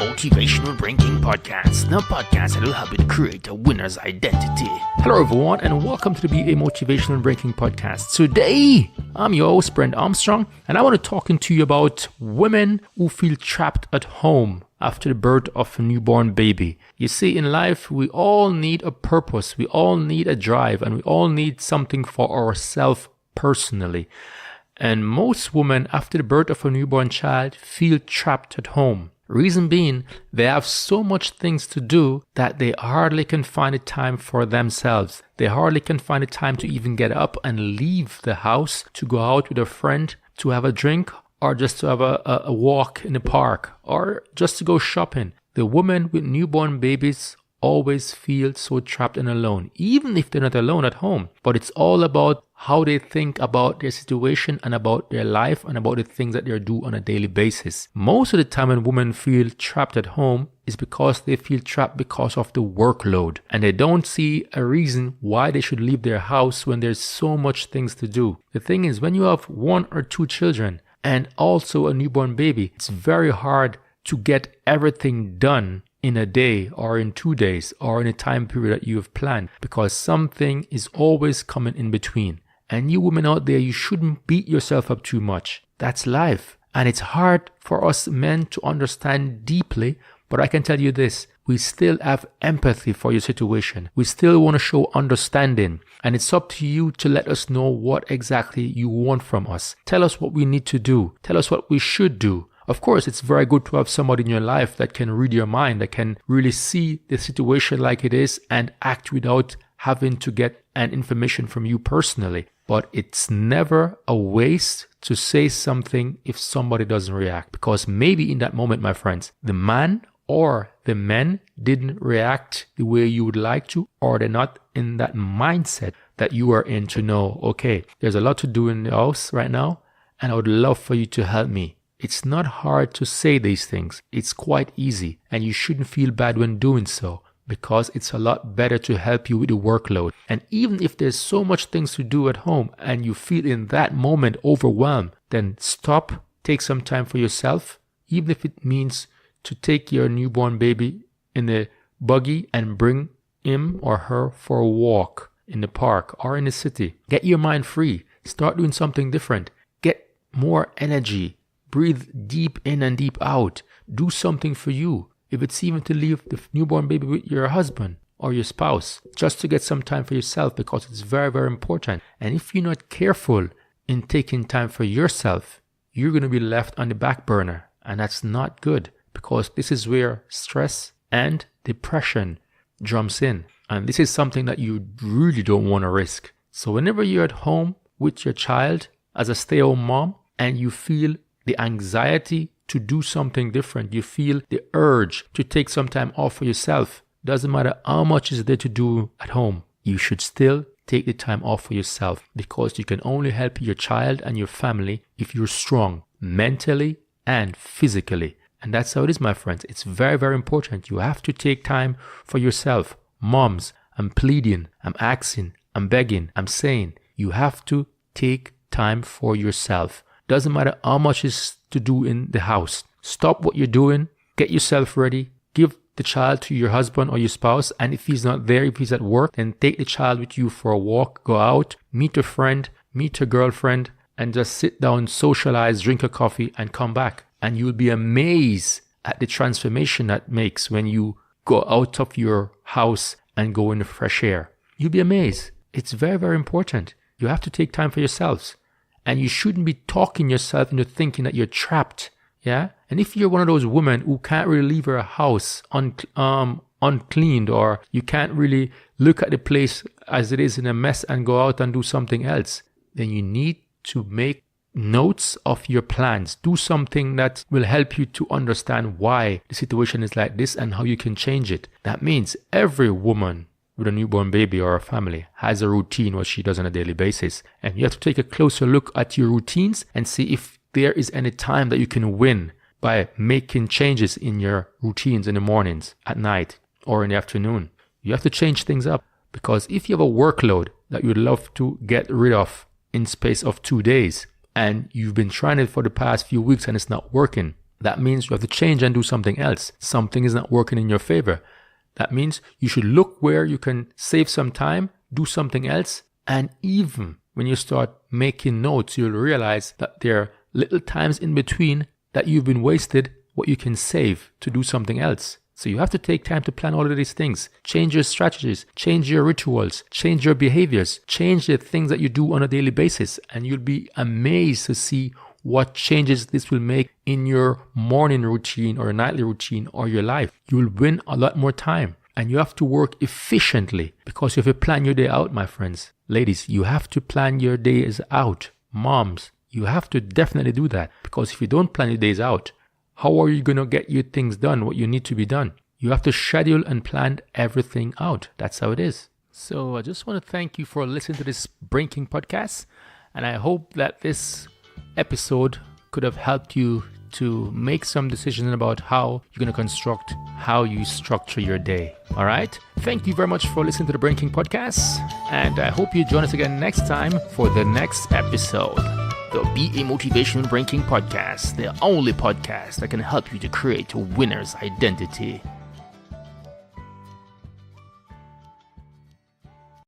Motivational Ranking Podcast, the podcast that will help you to create a winner's identity. Hello everyone, and welcome to the BA Motivational Ranking Podcast. Today, I'm your host, Brent Armstrong, and I want to talk to you about women who feel trapped at home after the birth of a newborn baby. You see, in life, we all need a purpose, we all need a drive, and we all need something for ourselves personally. And most women, after the birth of a newborn child, feel trapped at home. Reason being, they have so much things to do that they hardly can find the time for themselves. They hardly can find the time to even get up and leave the house to go out with a friend, to have a drink, or just to have a walk in the park, or just to go shopping. The women with newborn babies always feel so trapped and alone, even if they're not alone at home. But it's all about how they think about their situation and about their life and about the things that they do on a daily basis. Most of the time when women feel trapped at home is because they feel trapped because of the workload, and they don't see a reason why they should leave their house when there's so much things to do. The thing is, when you have 1 or 2 children and also a newborn baby, it's very hard to get everything done in a day or in 2 days or in a time period that you have planned, because something is always coming in between. And you women out there, you shouldn't beat yourself up too much. That's life. And it's hard for us men to understand deeply, but I can tell you this, we still have empathy for your situation. We still want to show understanding. And it's up to you to let us know what exactly you want from us. Tell us what we need to do. Tell us what we should do. Of course, it's very good to have somebody in your life that can read your mind, that can really see the situation like it is and act without having to get an information from you personally. But it's never a waste to say something if somebody doesn't react. Because maybe in that moment, my friends, the man or the men didn't react the way you would like to, or they're not in that mindset that you are in to know, okay, there's a lot to do in the house right now, and I would love for you to help me. It's not hard to say these things. It's quite easy, and you shouldn't feel bad when doing so, because it's a lot better to help you with the workload. And even if there's so much things to do at home and you feel in that moment overwhelmed, then stop, take some time for yourself, even if it means to take your newborn baby in a buggy and bring him or her for a walk in the park or in the city. Get your mind free. Start doing something different. Get more energy. Breathe deep in and deep out. Do something for you. If it's even to leave the newborn baby with your husband or your spouse, just to get some time for yourself, because it's very, very important. And if you're not careful in taking time for yourself, you're going to be left on the back burner. And that's not good, because this is where stress and depression jumps in. And this is something that you really don't want to risk. So whenever you're at home with your child as a stay-at-home mom and you feel the anxiety to do something different, you feel the urge to take some time off for yourself, doesn't matter how much is there to do at home, you should still take the time off for yourself, because you can only help your child and your family if you're strong mentally and physically. And that's how it is, my friends. It's very, very important. You have to take time for yourself. Moms, I'm pleading, I'm asking, I'm begging, I'm saying, you have to take time for yourself. Doesn't matter how much is to do in the house. Stop what you're doing, get yourself ready, give the child to your husband or your spouse, and if he's not there, if he's at work, then take the child with you for a walk, go out, meet a friend, meet a girlfriend, and just sit down, socialize, drink a coffee, and come back. And you'll be amazed at the transformation that makes when you go out of your house and go in the fresh air. You'll be amazed. It's very, very important. You have to take time for yourselves. And you shouldn't be talking yourself into thinking that you're trapped. Yeah? And if you're one of those women who can't really leave her house uncleaned, or you can't really look at the place as it is in a mess and go out and do something else, then you need to make notes of your plans. Do something that will help you to understand why the situation is like this and how you can change it. That means every woman with a newborn baby or a family has a routine what she does on a daily basis, and you have to take a closer look at your routines and see if there is any time that you can win by making changes in your routines in the mornings, at night, or in the afternoon. You have to change things up, because if you have a workload that you would love to get rid of in space of 2 days, and you've been trying it for the past few weeks and it's not working, that means you have to change and do something else. Something is not working in your favor. That means you should look where you can save some time, do something else, and even when you start making notes, you'll realize that there are little times in between that you've been wasted what you can save to do something else. So you have to take time to plan all of these things. Change your strategies, change your rituals, change your behaviors, change the things that you do on a daily basis, and you'll be amazed to see what changes this will make in your morning routine or nightly routine or your life. You will win a lot more time, and you have to work efficiently because you have to plan your day out, my friends. Ladies, you have to plan your days out. Moms, you have to definitely do that, because if you don't plan your days out, how are you going to get your things done, what you need to be done? You have to schedule and plan everything out. That's how it is. So I just want to thank you for listening to this Brain King podcast, and I hope that this episode could have helped you to make some decisions about how you're going to construct, how you structure your day. All right. Thank you very much for listening to the Brain King podcast. And I hope you join us again next time for the next episode. The Be a Motivational Brain King podcast, the only podcast that can help you to create a winner's identity.